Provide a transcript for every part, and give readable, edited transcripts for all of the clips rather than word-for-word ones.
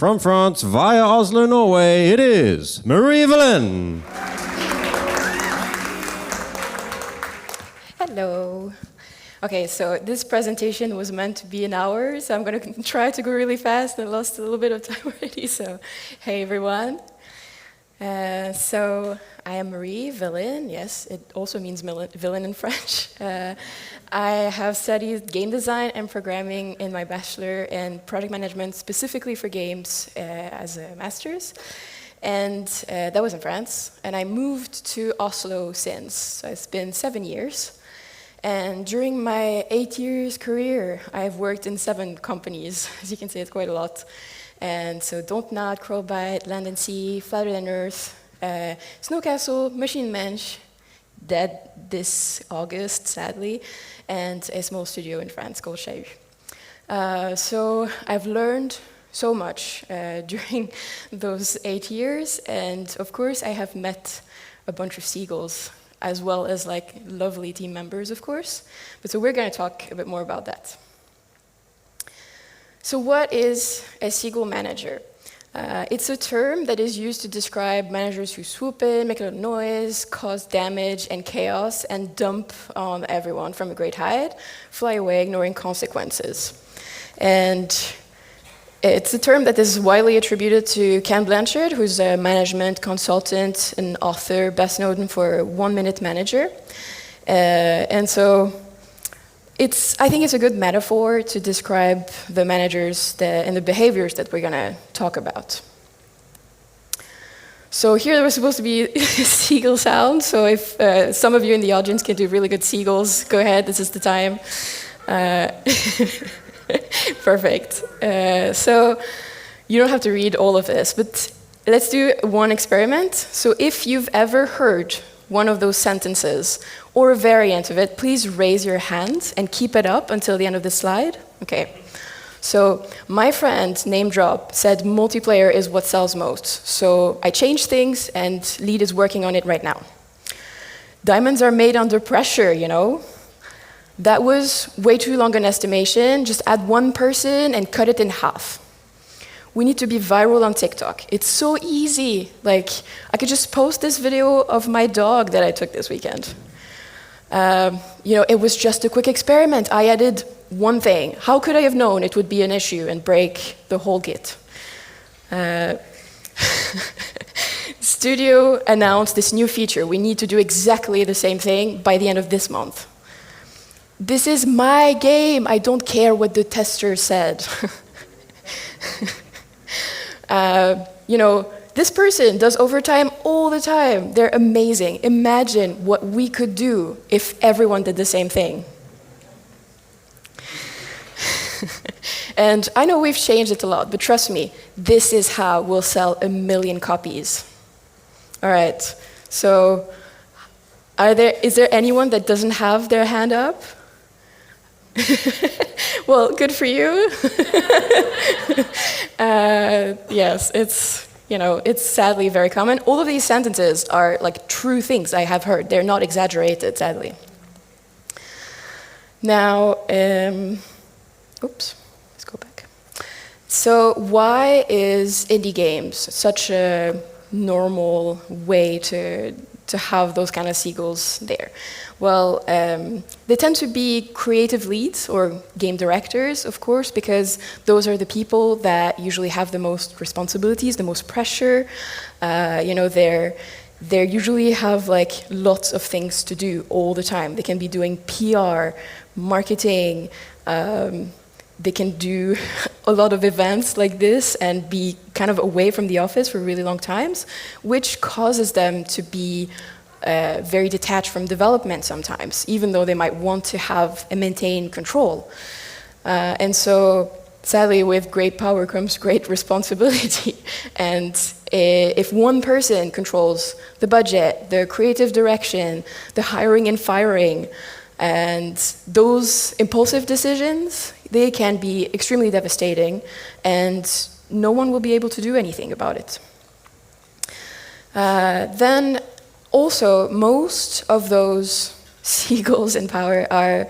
from France via Oslo, Norway, it is Marie Vilain. Hello. Okay, so this presentation was meant to be an hour, so I'm going to try to go really fast. I lost a little bit of time already, so hey everyone. So I am Marie Vilain. Yes, it also means villain in French. I have studied game design and programming in my bachelor and project management specifically for games as a master's. And that was in France. And I moved to Oslo since. So it's been 7 years. And during my 8 years career, I've worked in 7 companies. As you can see, it's quite a lot. And so Don't Nod, Crowbite, Land and Sea, Flatter Than Earth, Snowcastle, Machine Mensch, dead this August, sadly, and a small studio in France called Seagull. So I've learned so much during those 8 years, and of course I have met a bunch of Seagulls, as well as like lovely team members, of course. But so we're going to talk a bit more about that. So what is a Seagull manager? It's a term that is used to describe managers who swoop in, make a lot of noise, cause damage and chaos, and dump on everyone from a great height, fly away, ignoring consequences. And it's a term that is widely attributed to Ken Blanchard, who's a management consultant and author, best known for 1 Minute Manager. And so I think it's a good metaphor to describe the managers and the behaviors that we're going to talk about. So here there was supposed to be seagull sound, so if some of you in the audience can do really good seagulls, go ahead, this is the time. Perfect. So you don't have to read all of this, but let's do one experiment. So if you've ever heard one of those sentences or a variant of it, please raise your hand and keep it up until the end of the slide. Okay. So my friend, name drop, said multiplayer is what sells most. So I changed things and Lead is working on it right now. Diamonds are made under pressure, you know. That was way too long an estimation. Just add one person and cut it in half. We need to be viral on TikTok. It's so easy. Like, I could just post this video of my dog that I took this weekend. You know, it was just a quick experiment. I added one thing. How could I have known it would be an issue and break the whole Git? Studio announced this new feature. We need to do exactly the same thing by the end of this month. This is my game. I don't care what the tester said. You know, this person does overtime all the time. They're amazing. Imagine what we could do if everyone did the same thing. And I know we've changed it a lot, but trust me, this is how we'll sell 1 million copies. All right, so is there anyone that doesn't have their hand up? Well, good for you. Yes, it's sadly very common. All of these sentences are like true things I have heard. They're not exaggerated, sadly. Now, oops, let's go back. So why is indie games such a normal way to have those kind of seagulls there? Well, they tend to be creative leads or game directors, of course, because those are the people that usually have the most responsibilities, the most pressure. You know, they usually have like lots of things to do all the time. They can be doing PR, marketing. They can do a lot of events like this and be kind of away from the office for really long times, which causes them to be very detached from development sometimes, even though they might want to have and maintain control. And so, sadly, with great power comes great responsibility. And if one person controls the budget, the creative direction, the hiring and firing, and those impulsive decisions, they can be extremely devastating, and no one will be able to do anything about it. Then also, most of those seagulls in power are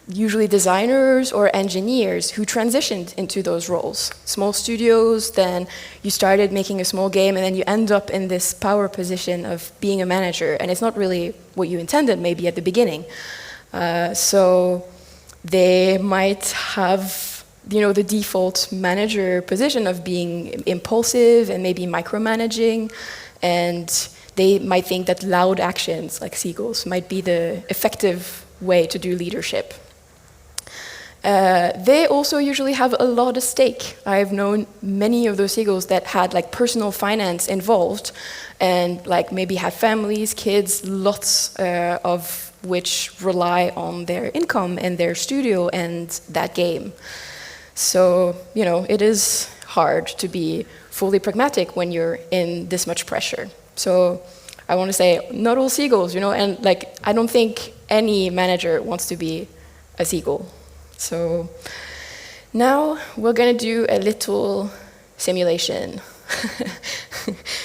usually designers or engineers who transitioned into those roles. Small studios, then you started making a small game, and then you end up in this power position of being a manager, and it's not really what you intended maybe at the beginning. So they might have, the default manager position of being impulsive and maybe micromanaging, and they might think that loud actions like Seagulls might be the effective way to do leadership. They also usually have a lot at stake. I've known many of those Seagulls that had like personal finance involved, and like maybe had families, kids, lots of which rely on their income and their studio and that game. So, it is hard to be fully pragmatic when you're in this much pressure. So I want to say, not all Seagulls, and like I don't think any manager wants to be a Seagull. So now we're going to do a little simulation.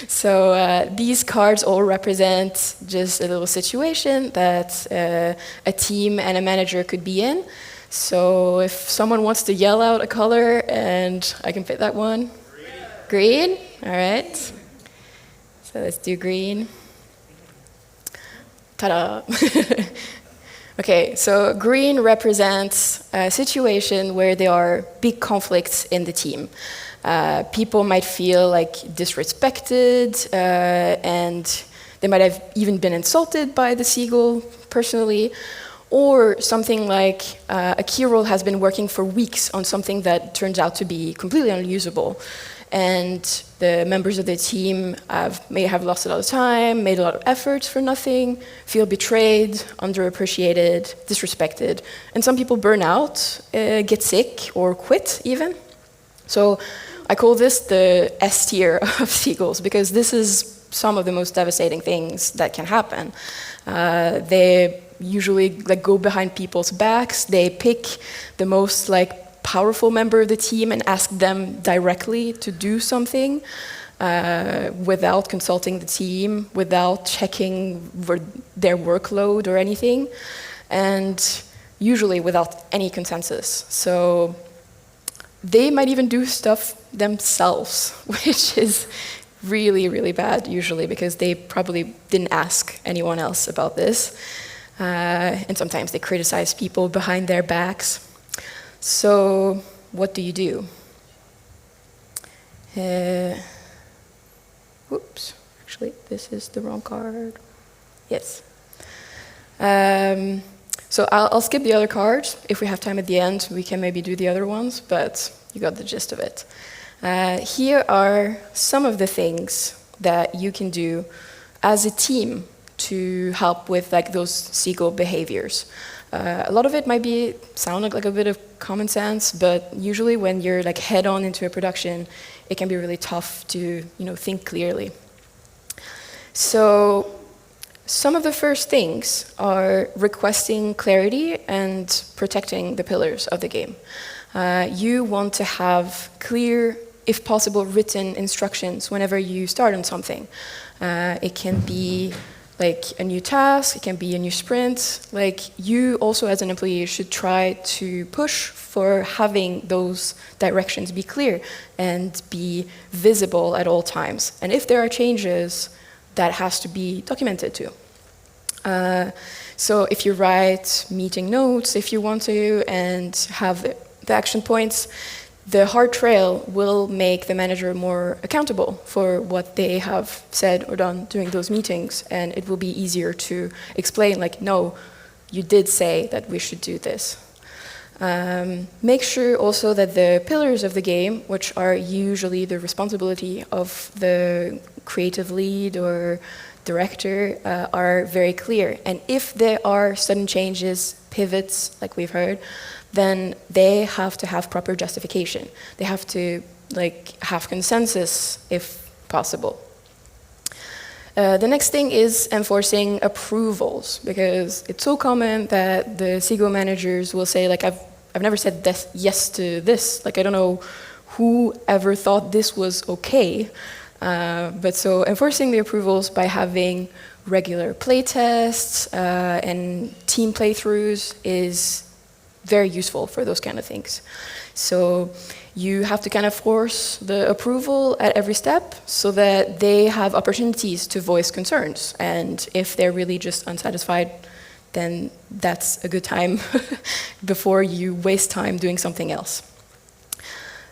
So these cards all represent just a little situation that a team and a manager could be in. So if someone wants to yell out a color, and I can fit that one. Green? All right. So let's do green. Ta-da! Okay, so green represents a situation where there are big conflicts in the team. People might feel like disrespected, and they might have even been insulted by the Seagull personally, or something like a key role has been working for weeks on something that turns out to be completely unusable. And the members of the team may have lost a lot of time, made a lot of efforts for nothing, feel betrayed, underappreciated, disrespected. And some people burn out, get sick, or quit even. So I call this the S tier of Seagulls, because this is some of the most devastating things that can happen. They usually go behind people's backs. They pick the most powerful member of the team and ask them directly to do something without consulting the team, without checking their workload or anything, and usually without any consensus. So they might even do stuff themselves, which is really, really bad usually, because they probably didn't ask anyone else about this. And sometimes they criticize people behind their backs. So what do you do? Oops, actually, this is the wrong card. Yes. So I'll skip the other cards. If we have time at the end, we can maybe do the other ones, but you got the gist of it. Here are some of the things that you can do as a team to help with those Seagull behaviors. A lot of it might sound like a bit of common sense, but usually when you're head on into a production, it can be really tough to think clearly. So some of the first things are requesting clarity and protecting the pillars of the game. You want to have clear, if possible, written instructions whenever you start on something. It can be a new task, it can be a new sprint. You also as an employee should try to push for having those directions be clear and be visible at all times. And if there are changes, that has to be documented too. So if you write meeting notes, if you want to, and have the action points, the hard trail will make the manager more accountable for what they have said or done during those meetings, and it will be easier to explain, no, you did say that we should do this. Make sure also that the pillars of the game, which are usually the responsibility of the creative lead or director, are very clear. And if there are sudden changes, pivots, like we've heard, then they have to have proper justification. They have to have consensus if possible. The next thing is enforcing approvals, because it's so common that the Seagull managers will say I've never said yes to this. I don't know who ever thought this was okay. But so enforcing the approvals by having regular play tests and team playthroughs is very useful for those kind of things. So you have to kind of force the approval at every step so that they have opportunities to voice concerns. And if they're really just unsatisfied, then that's a good time before you waste time doing something else.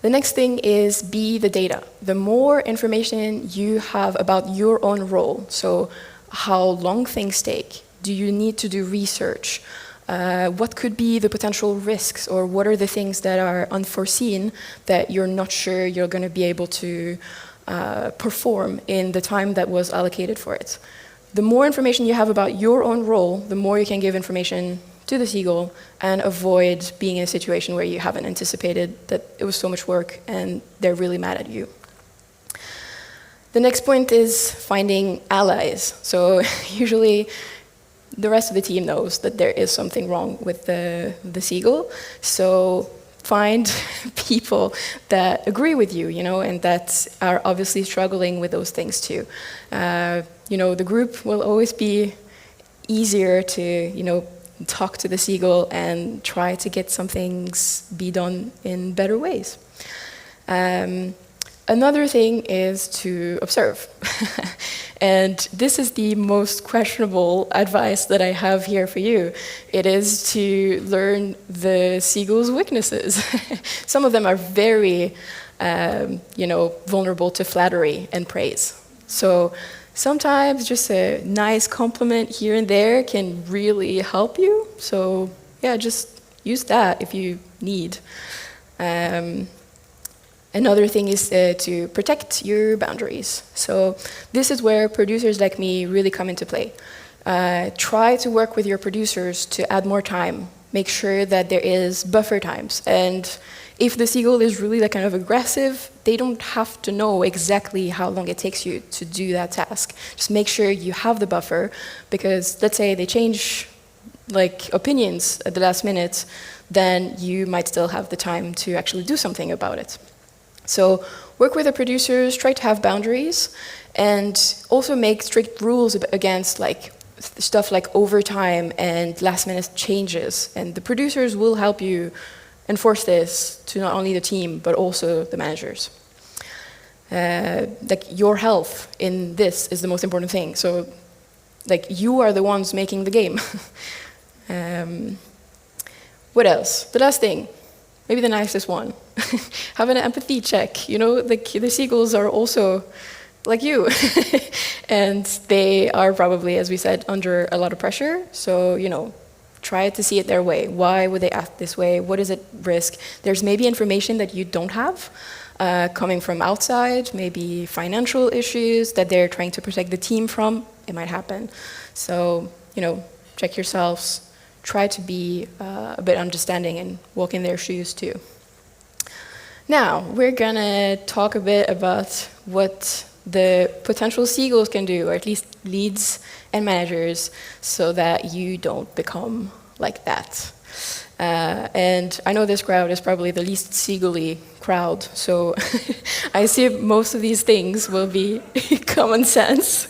The next thing is be the data. The more information you have about your own role, so how long things take, do you need to do research, what could be the potential risks, or what are the things that are unforeseen that you're not sure you're going to be able to perform in the time that was allocated for it. The more information you have about your own role, the more you can give information to the Seagull and avoid being in a situation where you haven't anticipated that it was so much work and they're really mad at you. The next point is finding allies. So usually the rest of the team knows that there is something wrong with the Seagull. So find people that agree with you, and that are obviously struggling with those things too. The group will always be easier to, talk to the Seagull and try to get some things be done in better ways. Another thing is to observe. And this is the most questionable advice that I have here for you. It is to learn the Seagull's weaknesses. Some of them are very, vulnerable to flattery and praise. So sometimes just a nice compliment here and there can really help you. So yeah, just use that if you need. Another thing is to protect your boundaries. So this is where producers like me really come into play. Try to work with your producers to add more time. Make sure that there is buffer times. And if the Seagull is really kind of aggressive, they don't have to know exactly how long it takes you to do that task. Just make sure you have the buffer, because let's say they change opinions at the last minute, then you might still have the time to actually do something about it. So work with the producers, try to have boundaries, and also make strict rules against stuff like overtime and last-minute changes. And the producers will help you enforce this to not only the team, but also the managers. Your health in this is the most important thing. So you are the ones making the game. What else? The last thing. Maybe the nicest one. Have an empathy check. The Seagulls are also like you. And they are probably, as we said, under a lot of pressure. So, try to see it their way. Why would they act this way? What is at risk? There's maybe information that you don't have coming from outside, maybe financial issues that they're trying to protect the team from. It might happen. So, check yourselves. Try to be a bit understanding and walk in their shoes too. Now, we're gonna talk a bit about what the potential Seagulls can do, or at least leads and managers, so that you don't become like that. And I know this crowd is probably the least Seagull-y crowd, so I assume most of these things will be common sense.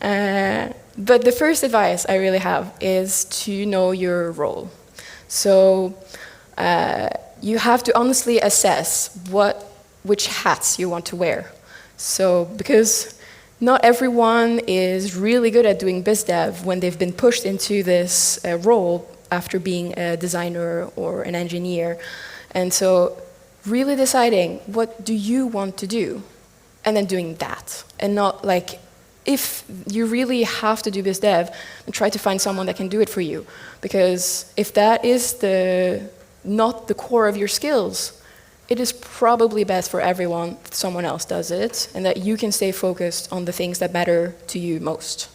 But the first advice I really have is to know your role. So you have to honestly assess which hats you want to wear. So because not everyone is really good at doing biz dev when they've been pushed into this role after being a designer or an engineer. And so really deciding, what do you want to do? And then doing that. And not if you really have to do biz dev, try to find someone that can do it for you. Because if that is not the core of your skills, it is probably best for everyone if someone else does it, and that you can stay focused on the things that matter to you most.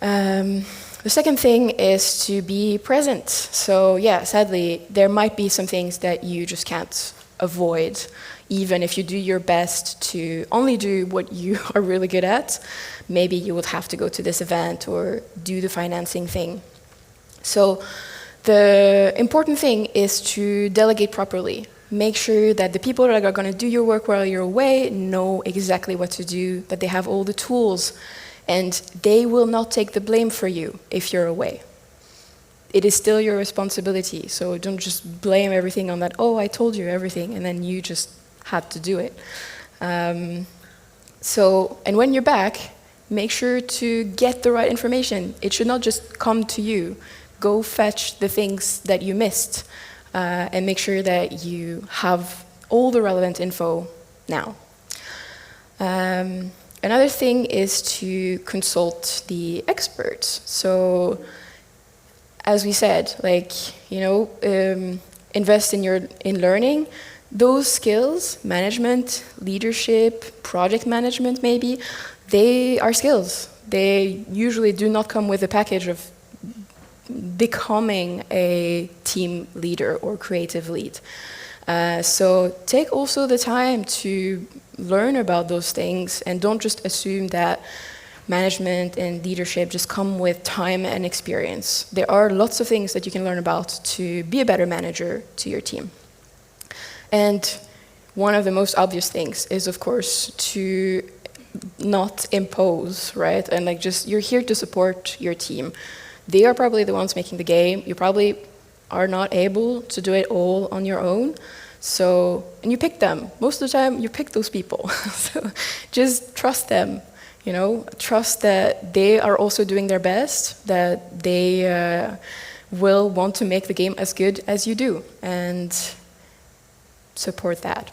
The second thing is to be present. So yeah, sadly, there might be some things that you just can't avoid, even if you do your best to only do what you are really good at. Maybe you would have to go to this event or do the financing thing. So the important thing is to delegate properly. Make sure that the people that are going to do your work while you're away know exactly what to do, that they have all the tools, and they will not take the blame for you if you're away. it is still your responsibility. So don't just blame everything on that, oh, I told you everything, and then you just had to do it. And when you're back, make sure to get the right information. It should not just come to you. Go fetch the things that you missed, and make sure that you have all the relevant info now. Another thing is to consult the experts. So, as we said, invest in learning. Those skills, management, leadership, project management maybe, they are skills. They usually do not come with a package of becoming a team leader or creative lead. So take also the time to learn about those things, and don't just assume that management and leadership just come with time and experience. There are lots of things that you can learn about to be a better manager to your team. And one of the most obvious things is, of course, to not impose, right? And you're here to support your team. They are probably the ones making the game. You probably are not able to do it all on your own. And you pick them. Most of the time, you pick those people. So just trust them, trust that they are also doing their best, that they will want to make the game as good as you do, and support that.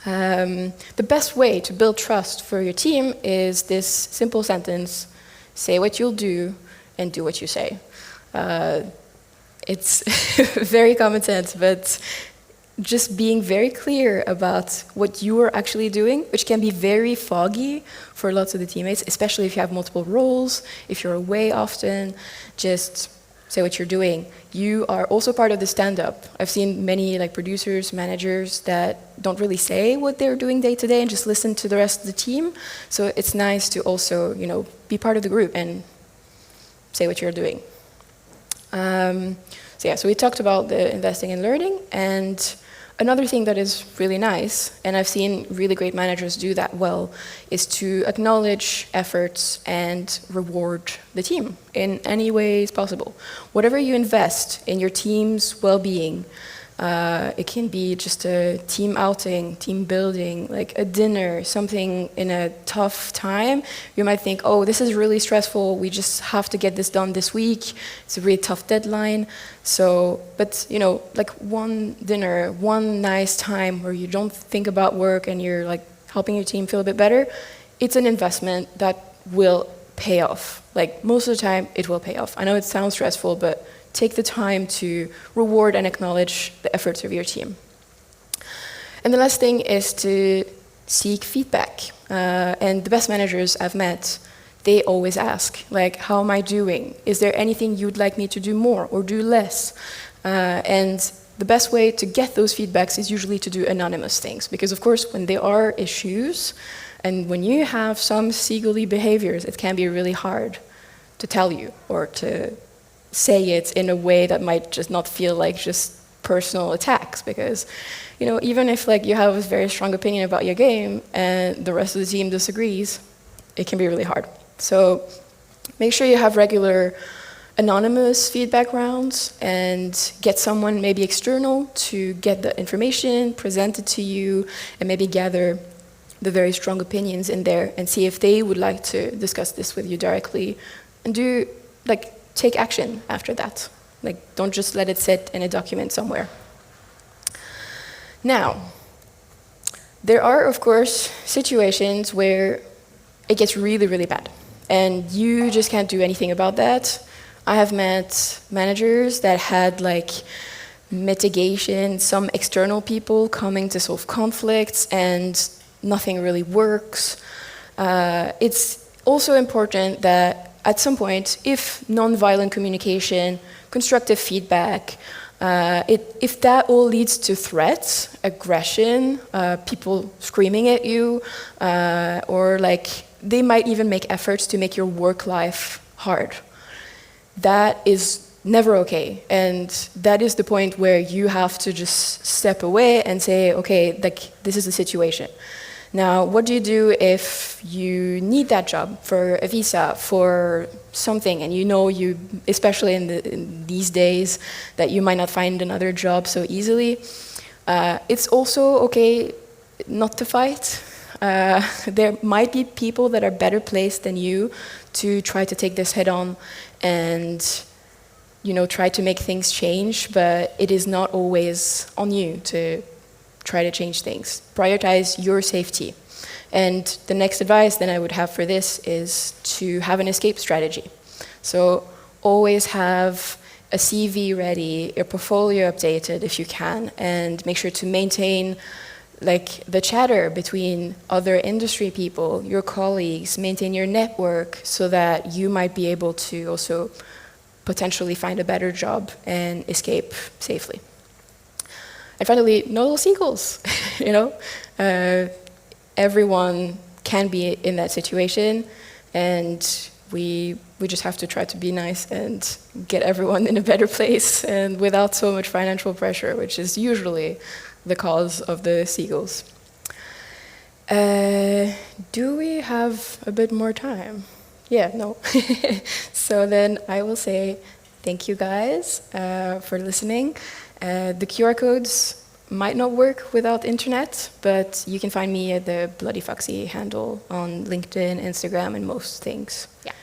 The best way to build trust for your team is this simple sentence: say what you'll do and do what you say. It's very common sense, but just being very clear about what you are actually doing, which can be very foggy for lots of the teammates, especially if you have multiple roles, if you're away often, just say what you're doing. You are also part of the stand-up. I've seen many producers, managers that don't really say what they're doing day to day and just listen to the rest of the team. So it's nice to also, be part of the group and say what you're doing. So we talked about the investing in learning, and another thing that is really nice, and I've seen really great managers do that well, is to acknowledge efforts and reward the team in any ways possible. Whatever you invest in your team's well-being, it can be just a team outing, team building, like a dinner, something in a tough time. You might think, oh, this is really stressful, we just have to get this done this week, it's a really tough deadline. But one dinner, one nice time where you don't think about work and you're helping your team feel a bit better, it's an investment that will pay off. Most of the time, it will pay off. I know it sounds stressful, but take the time to reward and acknowledge the efforts of your team. And the last thing is to seek feedback. And the best managers I've met, they always ask, how am I doing? Is there anything you'd like me to do more or do less? And the best way to get those feedbacks is usually to do anonymous things. Because of course, when there are issues, and when you have some Seagull-y behaviors, it can be really hard to tell you or to say it in a way that might just not feel like just personal attacks, because even if you have a very strong opinion about your game and the rest of the team disagrees, it can be really hard. So make sure you have regular anonymous feedback rounds and get someone maybe external to get the information presented to you, and maybe gather the very strong opinions in there and see if they would like to discuss this with you directly, and take action after that. Don't just let it sit in a document somewhere. Now, there are, of course, situations where it gets really, really bad, and you just can't do anything about that. I have met managers that had mitigation, some external people coming to solve conflicts, and nothing really works. It's also important that at some point, if non-violent communication, constructive feedback, if that all leads to threats, aggression, people screaming at you, or they might even make efforts to make your work life hard, that is never okay. And that is the point where you have to just step away and say, okay, this is the situation. Now, what do you do if you need that job for a visa, for something, and you know you, especially in these days, that you might not find another job so easily? It's also okay not to fight. There might be people that are better placed than you to try to take this head on and try to make things change, but it is not always on you to try to change things. Prioritize your safety. And the next advice that I would have for this is to have an escape strategy. So always have a CV ready, your portfolio updated if you can, and make sure to maintain the chatter between other industry people, your colleagues, maintain your network so that you might be able to also potentially find a better job and escape safely. And finally, no seagulls. Everyone can be in that situation, and we just have to try to be nice and get everyone in a better place and without so much financial pressure, which is usually the cause of the seagulls. Do we have a bit more time? Yeah, no. So then I will say thank you guys for listening. The QR codes might not work without internet, but you can find me at the Bloody Foxy handle on LinkedIn, Instagram, and most things. Yeah.